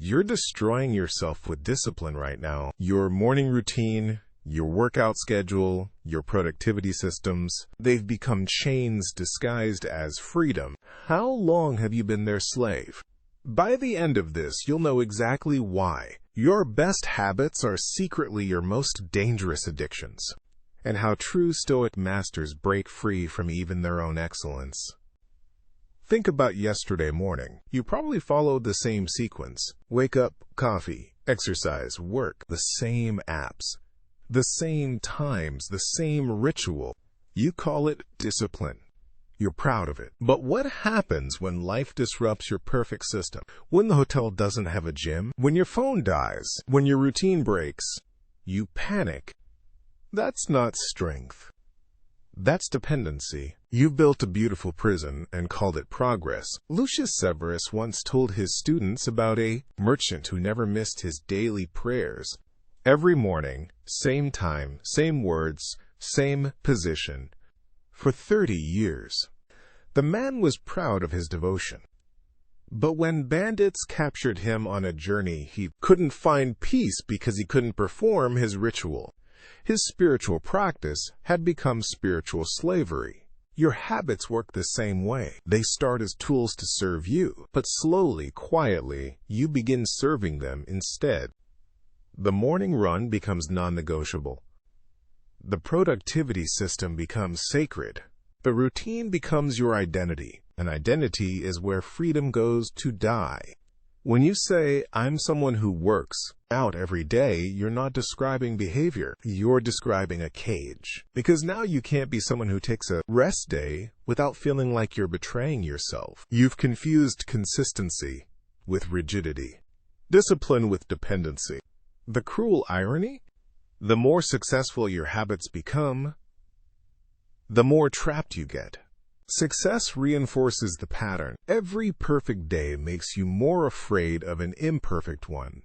You're destroying yourself with discipline right now. Your morning routine, your workout schedule, your productivity systems, they've become chains disguised as freedom. How long have you been their slave? By the end of this, you'll know exactly why. Your best habits are secretly your most dangerous addictions, and how true Stoic masters break free from even their own excellence. Think about yesterday morning. You probably followed the same sequence. Wake up, coffee, exercise, work, the same apps, the same times, the same ritual. You call it discipline. You're proud of it. But what happens when life disrupts your perfect system? When the hotel doesn't have a gym? When your phone dies? When your routine breaks? You panic. That's not strength. That's dependency. You built a beautiful prison and called it progress. Lucius Severus once told his students about a merchant who never missed his daily prayers. Every morning, same time, same words, same position. For 30 years. The man was proud of his devotion. But when bandits captured him on a journey, he couldn't find peace because he couldn't perform his ritual. His spiritual practice had become spiritual slavery. Your habits work the same way. They start as tools to serve you, but slowly, quietly, you begin serving them instead. The morning run becomes non-negotiable. The productivity system becomes sacred. The routine becomes your identity. An identity is where freedom goes to die. When you say, I'm someone who works out every day, you're not describing behavior. You're describing a cage. Because now you can't be someone who takes a rest day without feeling like you're betraying yourself. You've confused consistency with rigidity, discipline with dependency. The cruel irony? The more successful your habits become, the more trapped you get. Success reinforces the pattern. Every perfect day makes you more afraid of an imperfect one.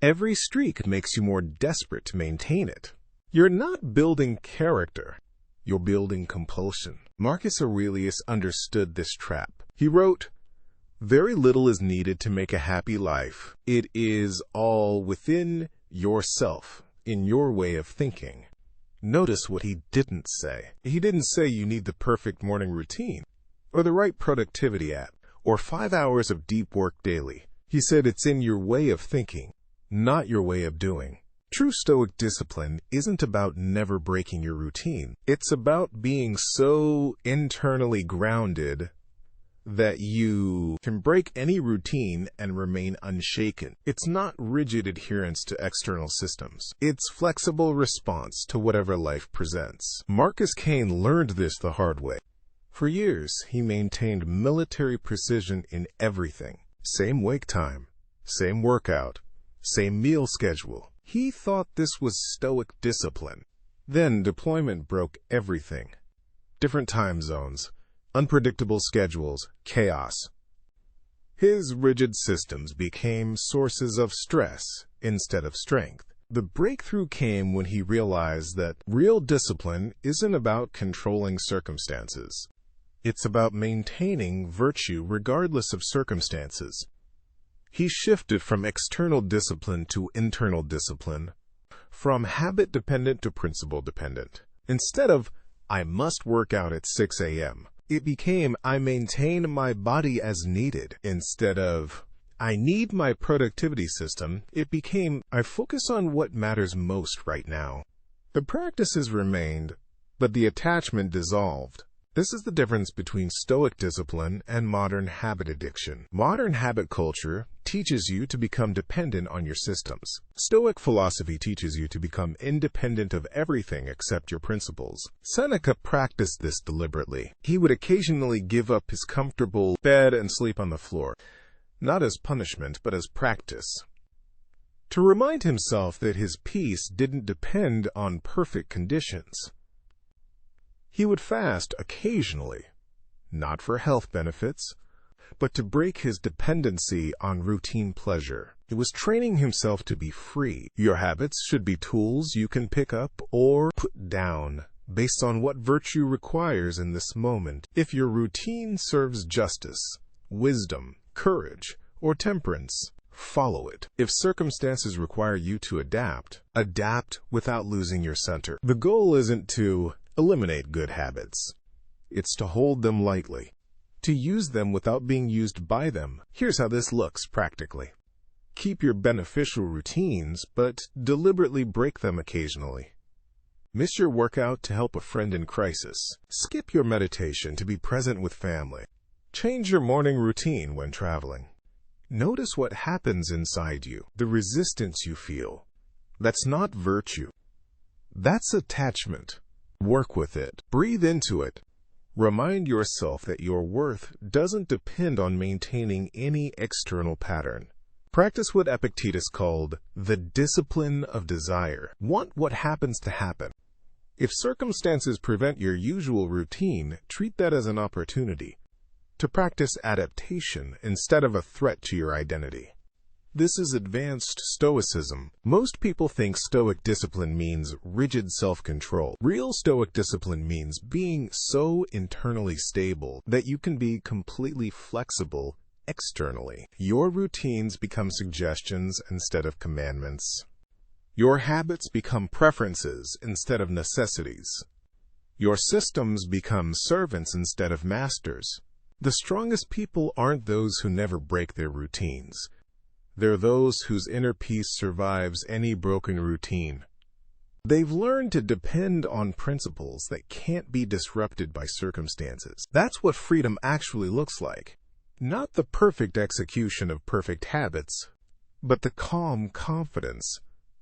Every streak makes you more desperate to maintain it. You're not building character. You're building compulsion. Marcus Aurelius understood this trap. He wrote, "Very little is needed to make a happy life. It is all within yourself. In your way of thinking." Notice what he didn't say. He didn't say you need the perfect morning routine, or the right productivity app, or 5 hours of deep work daily. He said it's in your way of thinking, not your way of doing. True Stoic discipline isn't about never breaking your routine. It's about being so internally grounded that you can break any routine and remain unshaken. It's not rigid adherence to external systems. It's flexible response to whatever life presents. Marcus Cain learned this the hard way. For years, he maintained military precision in everything. Same wake time, same workout, same meal schedule. He thought this was Stoic discipline. Then deployment broke everything. Different time zones, unpredictable schedules, chaos. His rigid systems became sources of stress instead of strength. The breakthrough came when he realized that real discipline isn't about controlling circumstances. It's about maintaining virtue regardless of circumstances. He shifted from external discipline to internal discipline, from habit-dependent to principle-dependent. Instead of, I must work out at 6 a.m., it became, I maintain my body as needed. Instead of, I need my productivity system, it became, I focus on what matters most right now. The practices remained, but the attachment dissolved. This is the difference between Stoic discipline and modern habit addiction. Modern habit culture teaches you to become dependent on your systems. Stoic philosophy teaches you to become independent of everything except your principles. Seneca practiced this deliberately. He would occasionally give up his comfortable bed and sleep on the floor, not as punishment, but as practice, to remind himself that his peace didn't depend on perfect conditions. He would fast occasionally, not for health benefits, but to break his dependency on routine pleasure. It was training himself to be free. Your habits should be tools you can pick up or put down based on what virtue requires in this moment. If your routine serves justice, wisdom, courage, or temperance, follow it. If circumstances require you to adapt, adapt without losing your center. The goal isn't to eliminate good habits. It's to hold them lightly, to use them without being used by them. Here's how this looks practically. Keep your beneficial routines, but deliberately break them occasionally. Miss your workout to help a friend in crisis. Skip your meditation to be present with family. Change your morning routine when traveling. Notice what happens inside you, the resistance you feel. That's not virtue. That's attachment. Work with it. Breathe into it. Remind yourself that your worth doesn't depend on maintaining any external pattern. Practice what Epictetus called the discipline of desire. Want what happens to happen. If circumstances prevent your usual routine, treat that as an opportunity to practice adaptation instead of a threat to your identity. This is advanced Stoicism. Most people think Stoic discipline means rigid self-control. Real Stoic discipline means being so internally stable that you can be completely flexible externally. Your routines become suggestions instead of commandments. Your habits become preferences instead of necessities. Your systems become servants instead of masters. The strongest people aren't those who never break their routines. They're those whose inner peace survives any broken routine. They've learned to depend on principles that can't be disrupted by circumstances. That's what freedom actually looks like. Not the perfect execution of perfect habits, but the calm confidence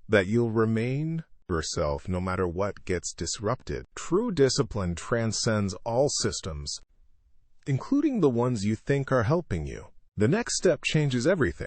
that you'll remain yourself no matter what gets disrupted. True discipline transcends all systems, including the ones you think are helping you. The next step changes everything.